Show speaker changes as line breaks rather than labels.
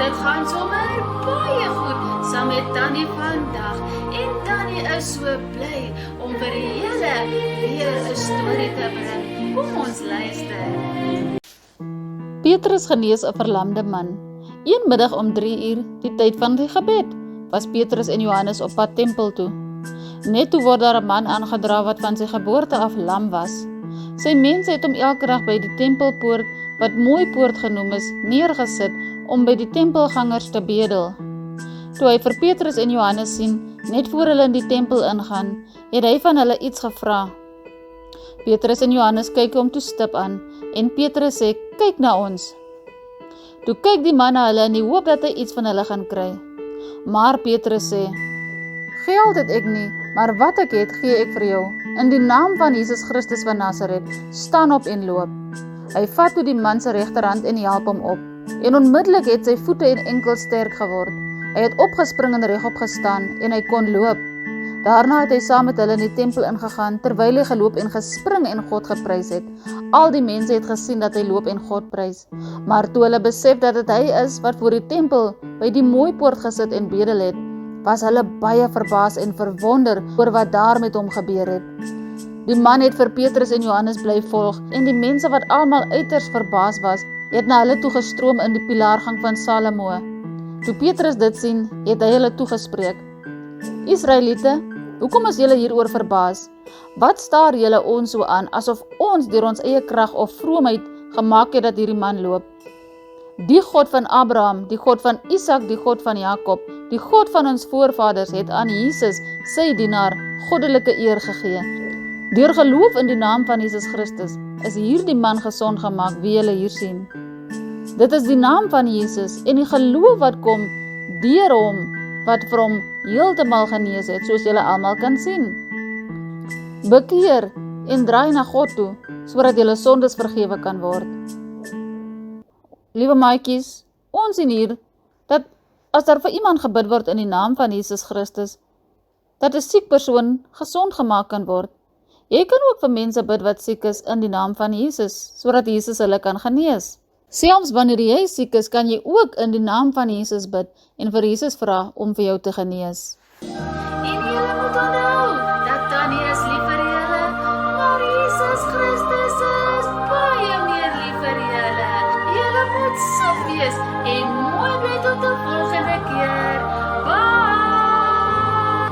Dit gaan sommer baie goed saam met Tannie vandag. En Tannie is so bly om vir julle weer 'n storie te bring. Kom ons luister.
Petrus genees 'n verlamde man. Een middag om 3 uur, die tyd van die gebed, was Petrus en Johannes op pad tempel toe. Net toe word daar 'n man aangedra wat van sy geboorte af lam was. Sy mense het hom elke dag by die tempelpoort, wat Mooi Poort genoem is, neergesit om by die tempelgangers te bedel. Toe hy vir Petrus en Johannes sien, net voor hulle in die tempel ingaan, het hy van hulle iets gevra. Petrus en Johannes kyk hom toe stip aan, en Petrus sê, kyk na ons. Toe kyk die man na hulle in die hoop dat hy iets van hulle gaan kry. Maar Petrus sê, geld het ek nie, maar wat ek het, gee ek vir jou. In die naam van Jesus Christus van Nazareth, staan op en loop. Hy vat toe die man se regterhand en help hom op. En onmiddellik het sy voete en enkels sterk geword. Hy het opgespring en regop gestaan en hy kon loop. Daarna het hy saam met hulle in die tempel ingegaan, terwyl hy geloop en gespring en God geprys het. Al die mense het gesien dat hy loop en God prys. Maar toe hulle besef dat dit hy is wat voor die tempel by die Mooi Poort gesit en bedel het, was hulle baie verbaas en verwonder oor wat daar met hom gebeur het. Die man het vir Petrus en Johannes bly volg, en die mense wat almal uiters verbaas was, het na hulle toe gestroom in die pilaargang van Salomo. Toe Petrus dit sien, het hy hulle toegespreek. Israeliete, hoekom is julle hieroor verbaas? Wat staar julle ons so aan, asof ons deur ons eie krag of vroomheid gemaak het dat hierdie man loop? Die God van Abraham, die God van Isak, die God van Jakob, die God van ons voorvaders het aan Jesus, sy dienaar, goddelike eer gegee. Deur geloof in die naam van Jesus Christus is hierdie man gesond gemaak wie julle hier sien. Dit is die naam van Jesus en die geloof wat kom deur hom wat vir hom heeltemal genees het, soos julle almal kan sien. Bekeer en draai na God toe, sodat julle sondes vergewe kan word. Liewe maatjies, ons sien hier dat as daar vir iemand gebid word in die naam van Jesus Christus, dat 'n siek persoon gesond gemaak kan word. Jy kan ook vir mense bid wat siek is in die naam van Jesus, sodat Jesus hulle kan genees. Selfs wanneer jy siek is, kan jy ook in die naam van Jesus bid en vir Jesus vra om vir jou te genees.